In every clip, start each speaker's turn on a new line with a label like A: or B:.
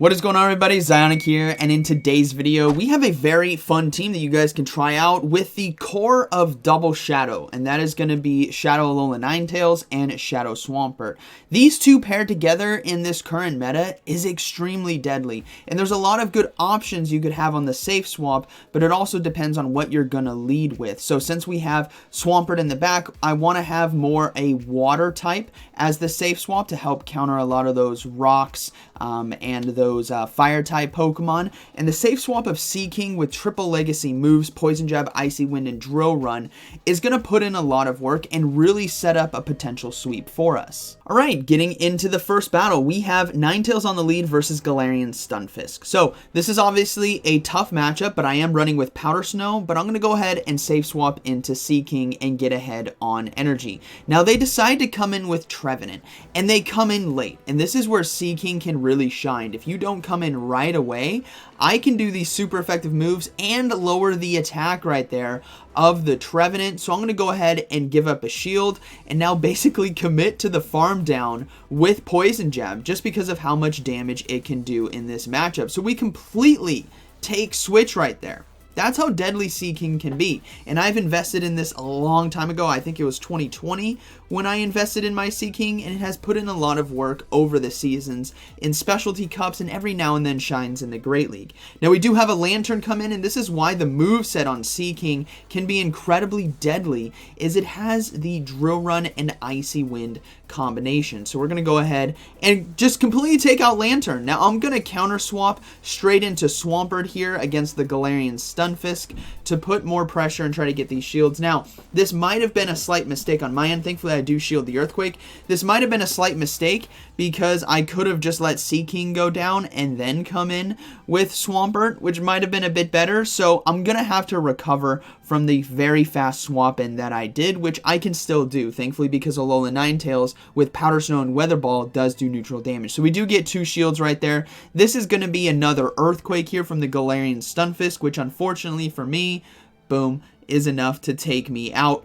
A: What is going on, everybody? ZyoniK here, and in today's video we have a very fun team that you guys can try out with the core of Double Shadow, and that is going to be Shadow Alolan Ninetales and Shadow Swampert. These two paired together in this current meta is extremely deadly, and there's a lot of good options you could have on the safe swap, but it also depends on what you're going to lead with. So since we have Swampert in the back, I want to have more a water type as the safe swap to help counter a lot of those rocks and those fire type Pokemon. And the safe swap of Seaking with triple legacy moves, Poison Jab, Icy Wind, and Drill Run is going to put in a lot of work and really set up a potential sweep for us. Alright, getting into the first battle, we have Ninetales on the lead versus Galarian Stunfisk. So this is obviously a tough matchup, but I am running with Powder Snow, but I'm going to go ahead and safe swap into Seaking and get ahead on energy. Now they decide to come in with Trevenant, and they come in late, and this is where Seaking can really shine. If you don't come in right away, I can do these super effective moves and lower the attack right there of the Trevenant. So I'm going to go ahead and give up a shield and now basically commit to the farm down with Poison Jab just because of how much damage it can do in this matchup. So we completely take switch right there. That's how deadly Seaking can be, and I've invested in this a long time ago. I think it was 2020 when I invested in my Seaking, and it has put in a lot of work over the seasons in specialty cups and every now and then shines in the Great League. Now we do have a Lantern come in, and this is why the moveset on Seaking can be incredibly deadly, is it has the Drill Run and Icy Wind combination. So we're going to go ahead and just completely take out Lantern. Now I'm going to counter swap straight into Swampert here against the Galarian Stunfisk to put more pressure and try to get these shields. Now this might have been a slight mistake on my end. Thankfully I do shield the Earthquake. This might have been a slight mistake because I could have just let Seaking go down and then come in with Swampert, which might have been a bit better. So I'm going to have to recover from the very fast swap in that I did, which I can still do, thankfully, because Alolan Ninetales with Powder Snow and Weather Ball does do neutral damage. So we do get two shields right there. This is going to be another Earthquake here from the Galarian Stunfisk, which unfortunately for me, boom, is enough to take me out.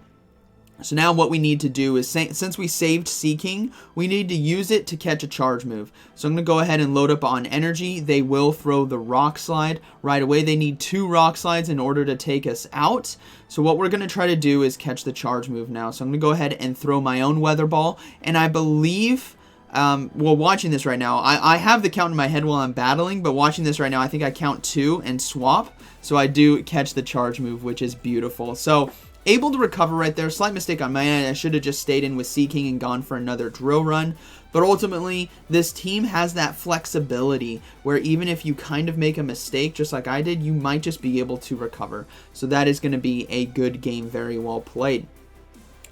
A: So now what we need to do is, since we saved Seaking, we need to use it to catch a charge move. So I'm going to go ahead and load up on energy. They will throw the Rock Slide right away. They need 2 Rock Slides in order to take us out. So what we're going to try to do is catch the charge move now. So I'm going to go ahead and throw my own Weather Ball. And I believe, well, watching this right now, I have the count in my head while I'm battling, but watching this right now, I think I count 2 and swap. So I do catch the charge move, which is beautiful. So able to recover right there. Slight mistake on my end. I should have just stayed in with Seaking and gone for another Drill Run. But ultimately, this team has that flexibility where even if you kind of make a mistake, just like I did, you might just be able to recover. So that is going to be a good game, very well played.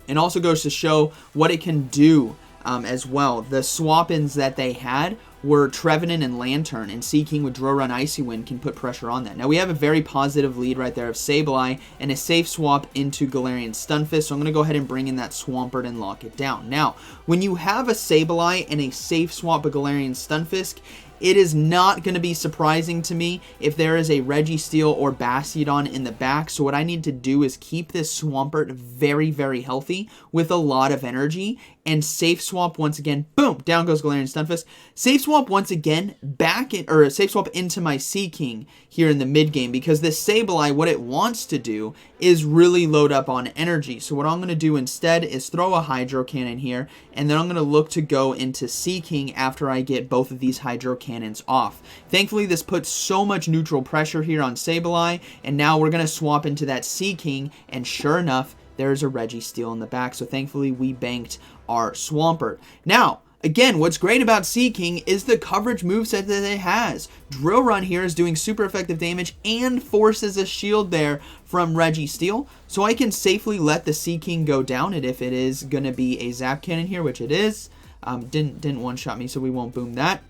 A: And also goes to show what it can do as well. The swap-ins that they had were Trevenant and Lantern, and Seaking with Drill Run Icy Wind can put pressure on that. Now we have a very positive lead right there of Sableye and a safe swap into Galarian Stunfisk, so I'm going to go ahead and bring in that Swampert and lock it down. Now, when you have a Sableye and a safe swap of Galarian Stunfisk, it is not going to be surprising to me if there is a Registeel or Bastiodon in the back. So what I need to do is keep this Swampert very, very healthy with a lot of energy and safe swap once again. Boom! Down goes Galarian Stunfisk. Safe swap once again back in, or safe swap into my Seaking here in the mid game, because this Sableye, what it wants to do is really load up on energy. So what I'm going to do instead is throw a Hydro Cannon here, and then I'm going to look to go into Seaking after I get both of these Hydro Cannons off. Thankfully, this puts so much neutral pressure here on Sableye, and now we're going to swap into that Seaking, and sure enough, there's a Registeel in the back. So thankfully, we banked our Swampert. Now, again, what's great about Seaking is the coverage moveset that it has. Drill Run here is doing super effective damage and forces a shield there from Registeel. So I can safely let the Seaking go down, and if it is going to be a Zap Cannon here, which it is, didn't one-shot me, so we won't boom that.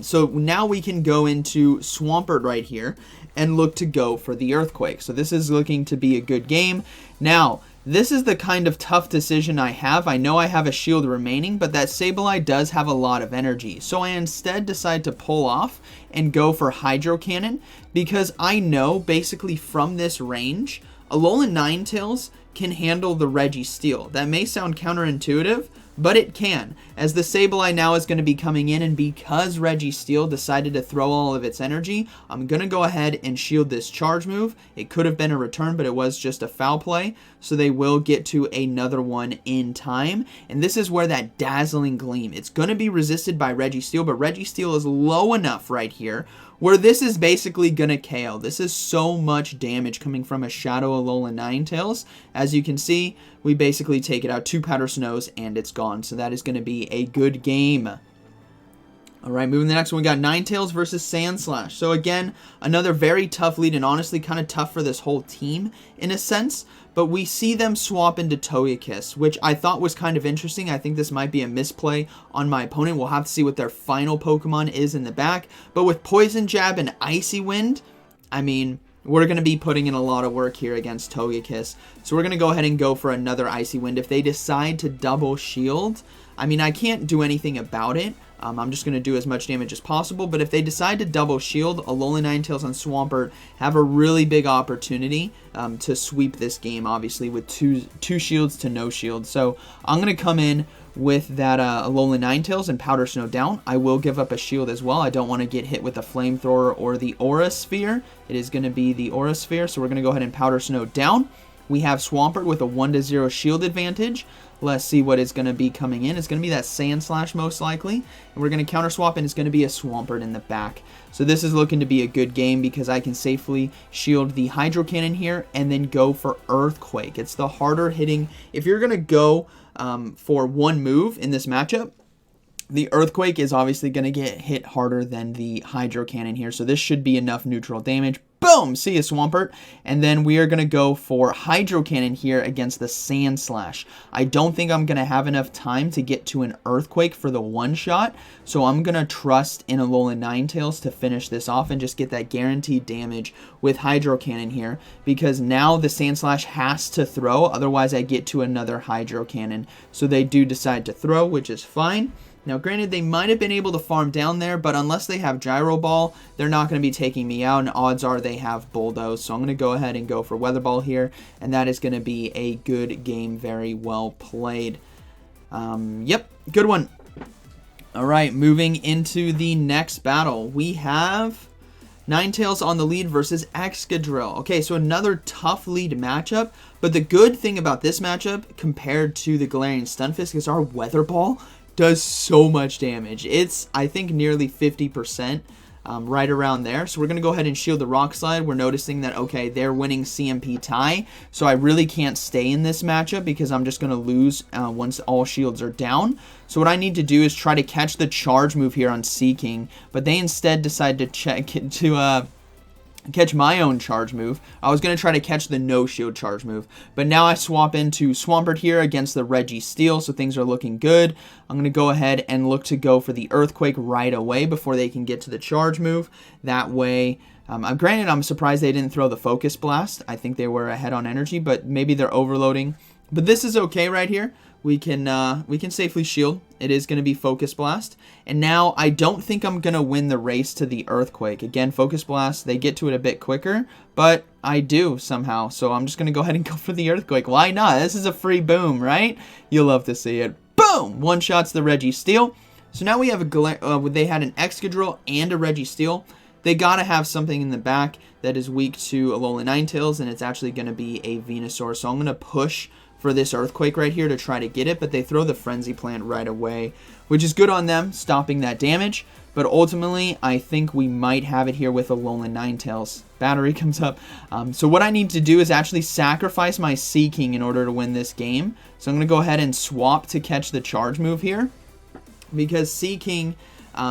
A: So now we can go into Swampert right here and look to go for the Earthquake. So this is looking to be a good game. Now, this is the kind of tough decision I have. I know I have a shield remaining, but that Sableye does have a lot of energy. So I instead decide to pull off and go for Hydro Cannon, because I know basically from this range, Alolan Ninetales can handle the Registeel. That may sound counterintuitive, but it can, as the Sableye now is going to be coming in, and because Registeel decided to throw all of its energy, I'm going to go ahead and shield this charge move. It could have been a return, but it was just a foul play, so they will get to another one in time, and this is where that Dazzling Gleam, it's going to be resisted by Registeel, but Registeel is low enough right here where this is basically going to KO. This is so much damage coming from a Shadow Alolan Ninetales. As you can see, we basically take it out 2 Powder Snows and it's gone. So that is going to be a good game. Alright, moving to the next one, we got Ninetales versus Sandslash. So again, another very tough lead, and honestly kind of tough for this whole team in a sense. But we see them swap into Togekiss, which I thought was kind of interesting. I think this might be a misplay on my opponent. We'll have to see what their final Pokemon is in the back. But with Poison Jab and Icy Wind, I mean, we're going to be putting in a lot of work here against Togekiss. So we're going to go ahead and go for another Icy Wind. If they decide to double shield, I mean, I can't do anything about it. I'm just going to do as much damage as possible, but if they decide to double shield, Alolan Ninetales and Swampert have a really big opportunity to sweep this game, obviously, with two shields to no shield. So I'm going to come in with that Alolan Ninetales and Powder Snow down. I will give up a shield as well. I don't want to get hit with the Flamethrower or the Aura Sphere. It is going to be the Aura Sphere, so we're going to go ahead and Powder Snow down. We have Swampert with a 1-0 shield advantage. Let's see what is going to be coming in. It's going to be that Sandslash most likely. And we're going to counter swap, and it's going to be a Swampert in the back. So this is looking to be a good game because I can safely shield the Hydro Cannon here and then go for Earthquake. It's the harder hitting. If you're going to go for one move in this matchup, the Earthquake is obviously going to get hit harder than the Hydro Cannon here. So this should be enough neutral damage. Boom! See ya, Swampert. And then we are going to go for Hydro Cannon here against the Sandslash. I don't think I'm going to have enough time to get to an Earthquake for the one-shot, so I'm going to trust in Alolan Ninetales to finish this off and just get that guaranteed damage with Hydro Cannon here, because now the Sandslash has to throw, otherwise I get to another Hydro Cannon. So they do decide to throw, which is fine. Now, granted, they might have been able to farm down there, but unless they have Gyro Ball, they're not going to be taking me out, and odds are they have Bulldoze. So I'm going to go ahead and go for Weather Ball here, and that is going to be a good game, very well played. Yep, good one. All right, moving into the next battle, we have Ninetales on the lead versus Excadrill. Okay, so another tough lead matchup, but the good thing about this matchup compared to the Galarian Stunfisk is our Weather Ball does so much damage. It's, I think, nearly 50%, right around there. So we're going to go ahead and shield the Rock Slide. We're noticing that, okay, they're winning CMP tie, so I really can't stay in this matchup because I'm just going to lose once all shields are down. So what I need to do is try to catch the charge move here on Seaking, but they instead decide to catch my own charge move. I was going to try to catch the no shield charge move, but now I swap into Swampert here against the Registeel, so things are looking good. I'm going to go ahead and look to go for the Earthquake right away before they can get to the charge move. That way, granted, I'm surprised they didn't throw the Focus Blast. I think they were ahead on energy, but maybe they're overloading. But this is okay right here. We can safely shield. It is going to be Focus Blast. And now I don't think I'm going to win the race to the Earthquake. Again, Focus Blast, they get to it a bit quicker, but I do somehow. So I'm just going to go ahead and go for the Earthquake. Why not? This is a free boom, right? You'll love to see it. Boom! One shot's the Registeel. So now we have they had an Excadrill and a Registeel. They got to have something in the back that is weak to Alolan Ninetales, and it's actually going to be a Venusaur. So I'm going to push for this Earthquake right here to try to get it, but they throw the Frenzy Plant right away, which is good on them, stopping that damage. But ultimately, I think we might have it here with Alolan Ninetales. Battery comes up. So what I need to do is actually sacrifice my Seaking in order to win this game. So I'm going to go ahead and swap to catch the charge move here, because Seaking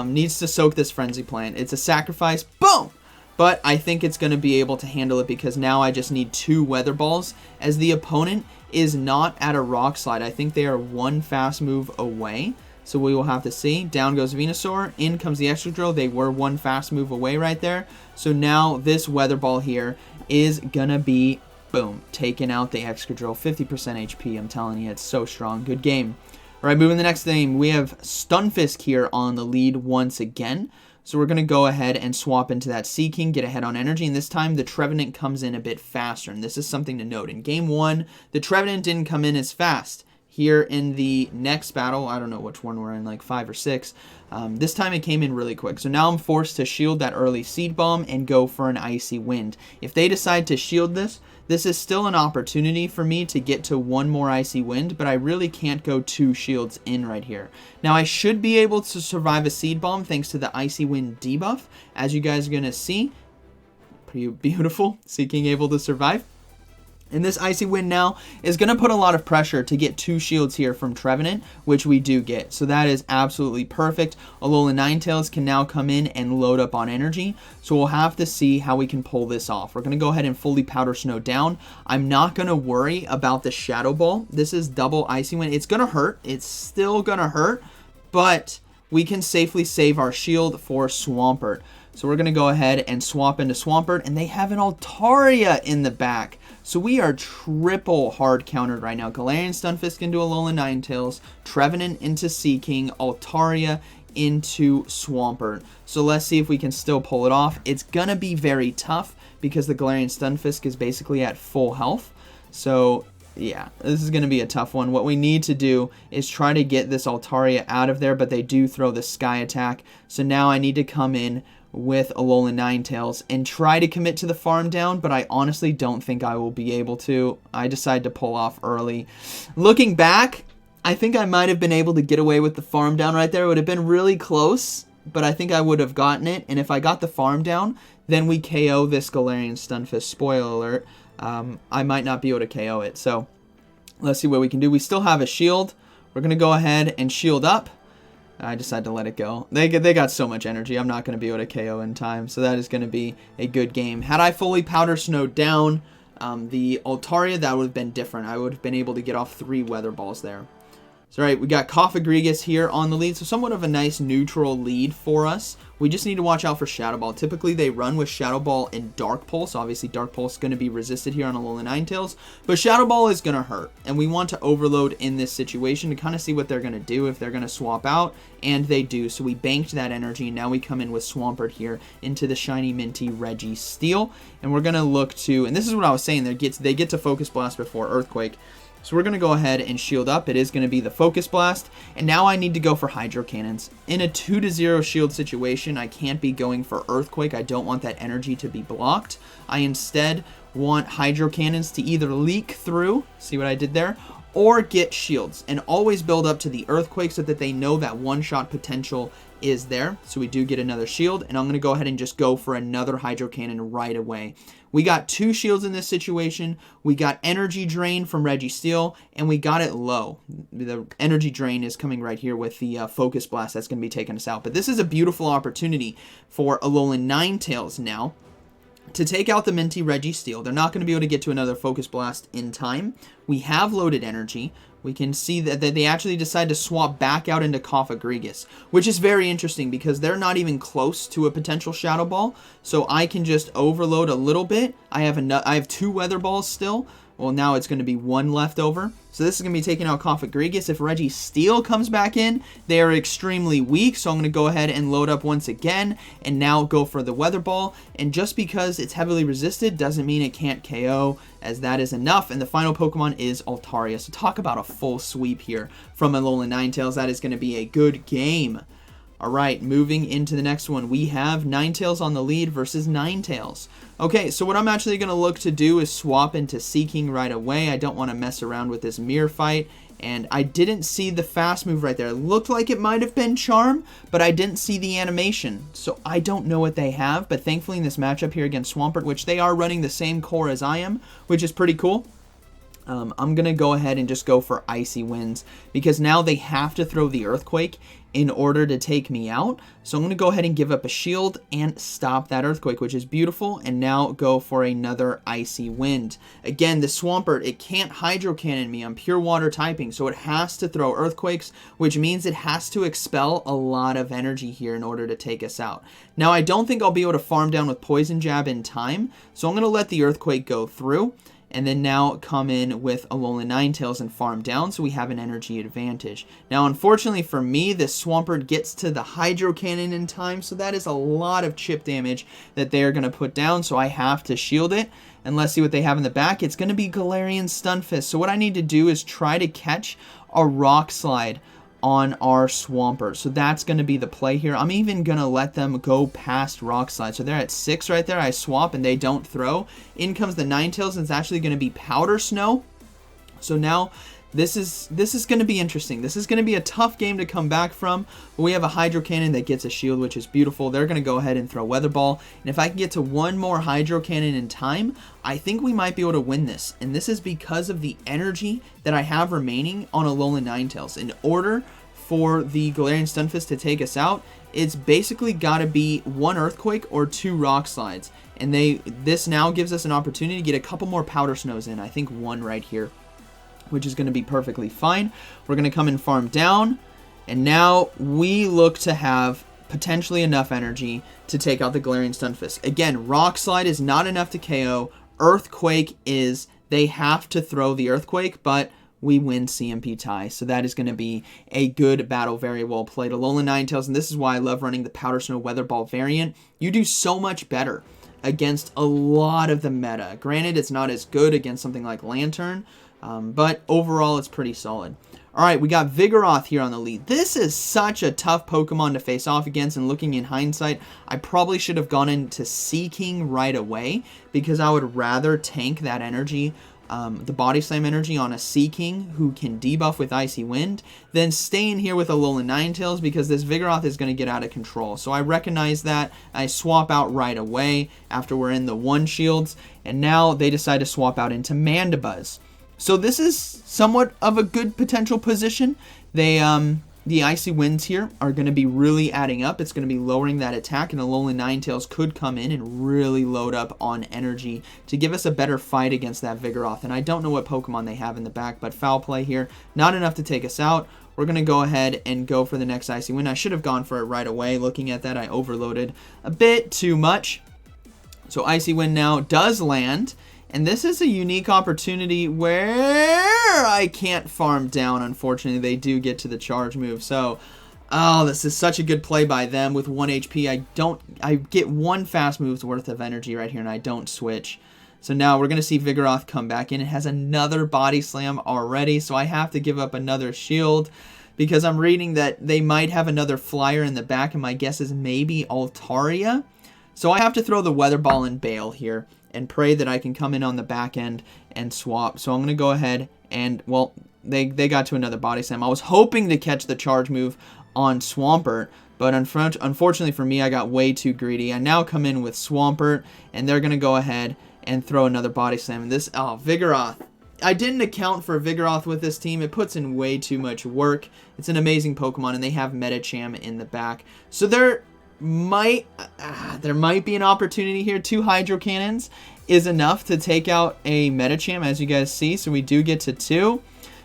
A: needs to soak this Frenzy Plant. It's a sacrifice. Boom! But I think it's going to be able to handle it because now I just need 2 Weather Balls, as the opponent is not at a Rock Slide. I think they are 1 fast move away. So we will have to see. Down goes Venusaur. In comes the Excadrill. They were 1 fast move away right there. So now this Weather Ball here is going to be, boom, taking out the Excadrill. 50% HP. I'm telling you, it's so strong. Good game. All right, moving to the next game. We have Stunfisk here on the lead once again. So we're going to go ahead and swap into that Seaking, get ahead on energy, and this time the Trevenant comes in a bit faster, and this is something to note. In Game 1, the Trevenant didn't come in as fast. here in the next battle. I don't know which one we're in, like 5 or 6. This time it came in really quick. So now I'm forced to shield that early Seed Bomb and go for an Icy Wind. If they decide to shield this, this is still an opportunity for me to get to one more Icy Wind, but I really can't go 2 shields in right here. Now I should be able to survive a Seed Bomb thanks to the Icy Wind debuff, as you guys are going to see. Pretty beautiful, Seeking able to survive. And this Icy Wind now is going to put a lot of pressure to get 2 shields here from Trevenant, which we do get. So that is absolutely perfect. Alolan Ninetales can now come in and load up on energy. So we'll have to see how we can pull this off. We're going to go ahead and fully Powder Snow down. I'm not going to worry about the Shadow Ball. This is double Icy Wind. It's going to hurt. It's still going to hurt. But we can safely save our shield for Swampert. So we're going to go ahead and swap into Swampert. And they have an Altaria in the back. So we are triple hard countered right now. Galarian Stunfisk into Alolan Ninetales, Trevenant into Seeking, Altaria into Swampert. So let's see if we can still pull it off. It's going to be very tough because the Galarian Stunfisk is basically at full health. So yeah, this is going to be a tough one. What we need to do is try to get this Altaria out of there, but they do throw the Sky Attack. So now I need to come in with Alolan Ninetales and try to commit to the farm down, but I honestly don't think I will be able to. I decided to pull off early. Looking back, I think I might have been able to get away with the farm down right there. It would have been really close, but I think I would have gotten it, and if I got the farm down, then we KO this Galarian Stunfisk. Spoiler alert, I might not be able to KO it, so let's see what we can do. We still have a shield. We're going to go ahead and shield up. I decided to let it go. They got so much energy, I'm not going to be able to KO in time, so that is going to be a good game. Had I fully Powder Snowed down the Altaria, that would have been different. I would have been able to get off 3 Weather Balls there. So, right, we got Cofagrigus here on the lead, so somewhat of a nice neutral lead for us. We just need to watch out for Shadow Ball. Typically, they run with Shadow Ball and Dark Pulse. Obviously, Dark Pulse is going to be resisted here on Alolan Ninetales, but Shadow Ball is going to hurt, and we want to overload in this situation to kind of see what they're going to do, if they're going to swap out, and they do. So we banked that energy, and now we come in with Swampert here into the Shiny Minty Registeel, and we're going to look to, and this is what I was saying, they get to Focus Blast before Earthquake. So we're going to go ahead and shield up. It is going to be the Focus Blast. And now I need to go for Hydro Cannons. In a 2-0 shield situation, I can't be going for Earthquake. I don't want that energy to be blocked. I instead want Hydro Cannons to either leak through, see what I did there, or get shields. And always build up to the Earthquake so that they know that one-shot potential is there. So we do get another shield, and I'm going to go ahead and just go for another Hydro Cannon right away. We got 2 shields in this situation. We got Energy Drain from Registeel, and we got it low. The Energy Drain is coming right here with the Focus Blast that's going to be taking us out. But this is a beautiful opportunity for Alolan Ninetales now to take out the Minty Registeel. They're not going to be able to get to another Focus Blast in time. We have loaded energy. We can see that they actually decide to swap back out into Cofagrigus, which is very interesting because they're not even close to a potential Shadow Ball. So I can just overload a little bit. I have 2 Weather Balls still. Well, now it's going to be 1 left over. So this is going to be taking out Cofagrigus. If Registeel comes back in, they are extremely weak. So I'm going to go ahead and load up once again and now go for the Weather Ball. And just because it's heavily resisted doesn't mean it can't KO, as that is enough. And the final Pokemon is Altaria. So talk about a full sweep here from Alolan Ninetales. That is going to be a good game. Alright, moving into the next one, we have Ninetales on the lead versus Ninetales. Okay, so what I'm actually going to look to do is swap into Seeking right away. I don't want to mess around with this mirror fight, and I didn't see the fast move right there. It looked like it might have been Charm, but I didn't see the animation, so I don't know what they have, but thankfully in this matchup here against Swampert, which they are running the same core as I am, which is pretty cool. I'm going to go ahead and just go for Icy Winds because now they have to throw the Earthquake in order to take me out. So I'm going to go ahead and give up a shield and stop that Earthquake, which is beautiful, and now go for another Icy Wind. Again, the Swampert, it can't Hydro Cannon me. I'm pure water typing, so it has to throw Earthquakes, which means it has to expel a lot of energy here in order to take us out. Now, I don't think I'll be able to farm down with Poison Jab in time, so I'm going to let the Earthquake go through, and then now come in with Alolan Ninetales and farm down, so we have an energy advantage. Now, unfortunately for me, this Swampert gets to the Hydro Cannon in time, so that is a lot of chip damage that they are going to put down, so I have to shield it. And let's see what they have in the back. It's going to be Galarian Stunfisk. So what I need to do is try to catch a Rock Slide on our Swampert. So that's going to be the play here. I'm even going to let them go past Rock Slide. So they're at 6 right there. I swap and they don't throw. In comes the Ninetales, and it's actually going to be Powder Snow. So now this is going to be interesting. This is going to be a tough game to come back from. But we have a Hydro Cannon that gets a shield, which is beautiful. They're going to go ahead and throw Weather Ball. And if I can get to one more Hydro Cannon in time, I think we might be able to win this. And this is because of the energy that I have remaining on Alolan Ninetales. In order for the Galarian Stunfisk to take us out, it's basically got to be 1 Earthquake or 2 Rock Slides. And this now gives us an opportunity to get a couple more Powder Snows in. I think 1 right here, which is going to be perfectly fine. We're going to come and farm down, and now we look to have potentially enough energy to take out the Galarian Stunfisk. Again, Rock Slide is not enough to KO. Earthquake is, they have to throw the Earthquake, but we win CMP tie. So that is going to be a good battle. Very well played. Alolan Ninetales, and this is why I love running the Powder Snow Weather Ball variant. You do so much better against a lot of the meta. Granted, it's not as good against something like Lantern, but overall, it's pretty solid. All right, we got Vigoroth here on the lead. This is such a tough Pokemon to face off against, and looking in hindsight, I probably should have gone into Seeking right away because I would rather tank that energy, the Body Slam energy on a Seeking who can debuff with Icy Wind, than staying here with Alolan Ninetales because this Vigoroth is going to get out of control. So I recognize that. I swap out right away after we're in the 1 shields, and now they decide to swap out into Mandibuzz. So this is somewhat of a good potential position. The Icy Winds here are going to be really adding up. It's going to be lowering that attack, and Alolan Ninetales could come in and really load up on energy to give us a better fight against that Vigoroth. And I don't know what Pokemon they have in the back, but foul play here. Not enough to take us out. We're going to go ahead and go for the next Icy Wind. I should have gone for it right away. Looking at that, I overloaded a bit too much. So Icy Wind now does land. And this is a unique opportunity where I can't farm down. Unfortunately, they do get to the charge move. So, oh, this is such a good play by them with 1 HP. I get 1 fast move's worth of energy right here, and I don't switch. So now we're going to see Vigoroth come back in. It has another Body Slam already, so I have to give up another shield because I'm reading that they might have another flyer in the back, and my guess is maybe Altaria. So I have to throw the Weather Ball and bail here and pray that I can come in on the back end and swap. So I'm going to go ahead and, well, they got to another Body Slam. I was hoping to catch the charge move on Swampert, but unfortunately for me, I got way too greedy. I now come in with Swampert, and they're going to go ahead and throw another Body Slam. And this, oh, Vigoroth. I didn't account for Vigoroth with this team. It puts in way too much work. It's an amazing Pokemon, and they have Medicham in the back. So there might be an opportunity here. 2 Hydro Cannons is enough to take out a Medicham, as you guys see. So we do get to 2.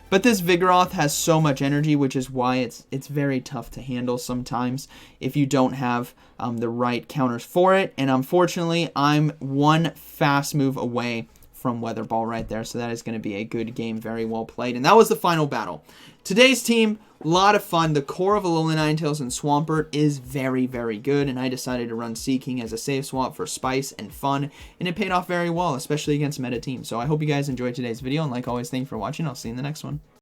A: But this Vigoroth has so much energy, which is why it's very tough to handle sometimes if you don't have the right counters for it. And unfortunately, I'm 1 fast move away from Weather Ball right there. So that is going to be a good game. Very well played. And that was the final battle. Today's team, a lot of fun. The core of Alolan Ninetales and Swampert is very, very good. And I decided to run Seeking as a save swap for spice and fun. And it paid off very well, especially against meta teams. So I hope you guys enjoyed today's video. And like always, thank you for watching. I'll see you in the next one.